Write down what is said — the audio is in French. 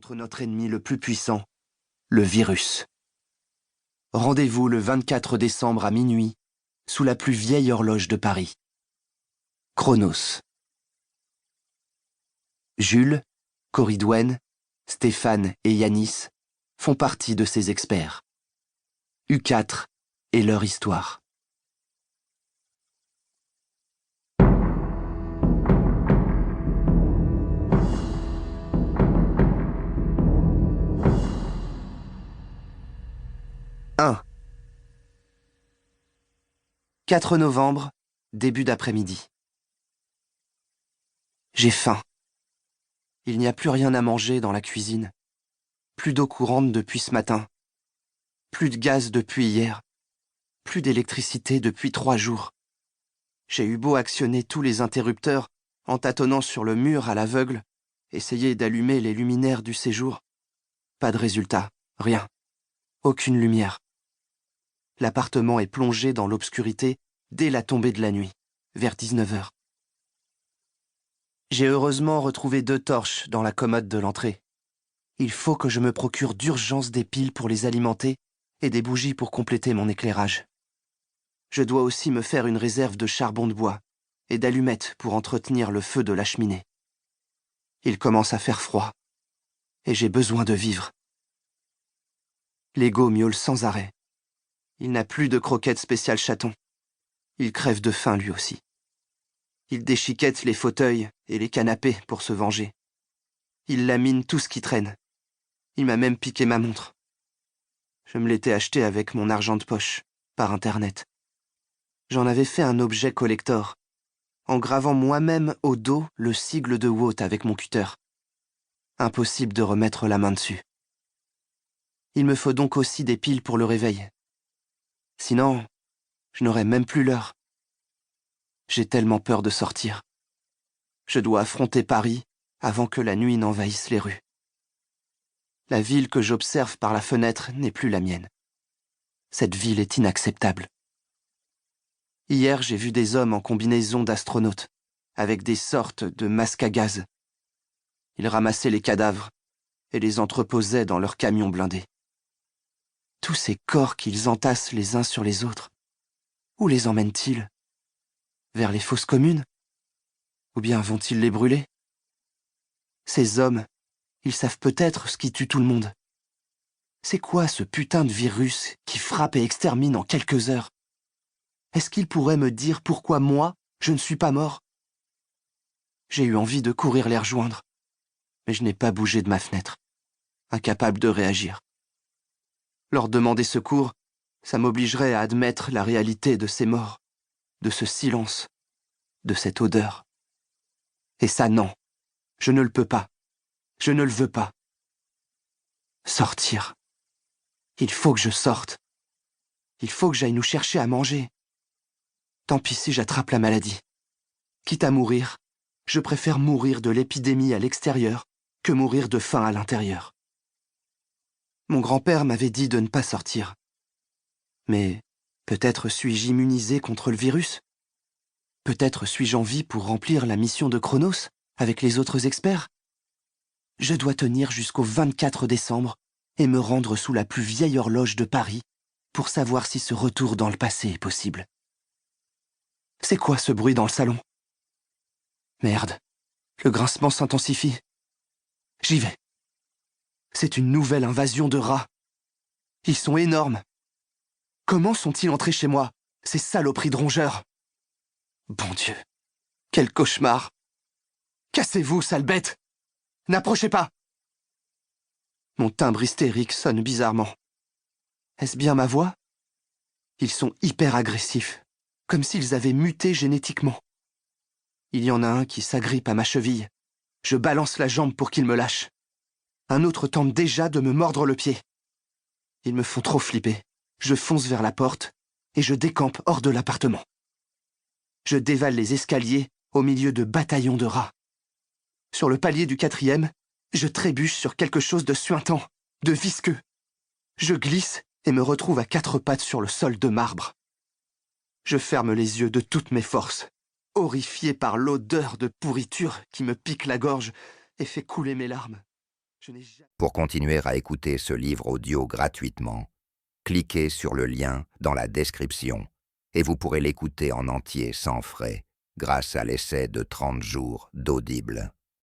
contre notre ennemi le plus puissant, le virus. Rendez-vous le 24 décembre à minuit, sous la plus vieille horloge de Paris. Chronos. Jules, Coridwen, Stéphane et Yanis font partie de ces experts. U4 et leur histoire. « 4 novembre, début d'après-midi. J'ai faim. Il n'y a plus rien à manger dans la cuisine. Plus d'eau courante depuis ce matin. Plus de gaz depuis hier. Plus d'électricité depuis 3 jours. J'ai eu beau actionner tous les interrupteurs en tâtonnant sur le mur à l'aveugle, essayer d'allumer les luminaires du séjour. Pas de résultat, rien. Aucune lumière. L'appartement est plongé dans l'obscurité dès la tombée de la nuit, vers 19h. J'ai heureusement retrouvé 2 torches dans la commode de l'entrée. Il faut que je me procure d'urgence des piles pour les alimenter et des bougies pour compléter mon éclairage. Je dois aussi me faire une réserve de charbon de bois et d'allumettes pour entretenir le feu de la cheminée. Il commence à faire froid et j'ai besoin de vivre. L'ego miaule sans arrêt. Il n'a plus de croquettes spéciales chaton. Il crève de faim lui aussi. Il déchiquette les fauteuils et les canapés pour se venger. Il lamine tout ce qui traîne. Il m'a même piqué ma montre. Je me l'étais achetée avec mon argent de poche, par Internet. J'en avais fait un objet collector, en gravant moi-même au dos le sigle de Wout avec mon cutter. Impossible de remettre la main dessus. Il me faut donc aussi des piles pour le réveil. Sinon, je n'aurais même plus l'heure. J'ai tellement peur de sortir. Je dois affronter Paris avant que la nuit n'envahisse les rues. La ville que j'observe par la fenêtre n'est plus la mienne. Cette ville est inacceptable. Hier, j'ai vu des hommes en combinaison d'astronautes, avec des sortes de masques à gaz. Ils ramassaient les cadavres et les entreposaient dans leurs camions blindés. Tous ces corps qu'ils entassent les uns sur les autres, où les emmènent-ils? Vers les fosses communes? Ou bien vont-ils les brûler? Ces hommes, ils savent peut-être ce qui tue tout le monde. C'est quoi ce putain de virus qui frappe et extermine en quelques heures? Est-ce qu'ils pourraient me dire pourquoi moi, je ne suis pas mort? J'ai eu envie de courir les rejoindre, mais je n'ai pas bougé de ma fenêtre, incapable de réagir. Leur demander secours, ça m'obligerait à admettre la réalité de ces morts, de ce silence, de cette odeur. Et ça, non, je ne le peux pas, je ne le veux pas. Sortir. Il faut que je sorte. Il faut que j'aille nous chercher à manger. Tant pis si j'attrape la maladie. Quitte à mourir, je préfère mourir de l'épidémie à l'extérieur que mourir de faim à l'intérieur. Mon grand-père m'avait dit de ne pas sortir. Mais peut-être suis-je immunisé contre le virus? Peut-être suis-je en vie pour remplir la mission de Chronos avec les autres experts? Je dois tenir jusqu'au 24 décembre et me rendre sous la plus vieille horloge de Paris pour savoir si ce retour dans le passé est possible. C'est quoi ce bruit dans le salon? Merde, le grincement s'intensifie. J'y vais. C'est une nouvelle invasion de rats. Ils sont énormes. Comment sont-ils entrés chez moi, ces saloperies de rongeurs? Bon Dieu, quel cauchemar! Cassez-vous, sale bête! N'approchez pas! Mon timbre hystérique sonne bizarrement. Est-ce bien ma voix? Ils sont hyper agressifs, comme s'ils avaient muté génétiquement. Il y en a un qui s'agrippe à ma cheville. Je balance la jambe pour qu'il me lâche. Un autre tente déjà de me mordre le pied. Ils me font trop flipper. Je fonce vers la porte et je décampe hors de l'appartement. Je dévale les escaliers au milieu de bataillons de rats. Sur le palier du 4e, je trébuche sur quelque chose de suintant, de visqueux. Je glisse et me retrouve à 4 pattes sur le sol de marbre. Je ferme les yeux de toutes mes forces, horrifié par l'odeur de pourriture qui me pique la gorge et fait couler mes larmes. Je n'ai jamais... Pour continuer à écouter ce livre audio gratuitement, cliquez sur le lien dans la description et vous pourrez l'écouter en entier sans frais grâce à l'essai de 30 jours d'Audible.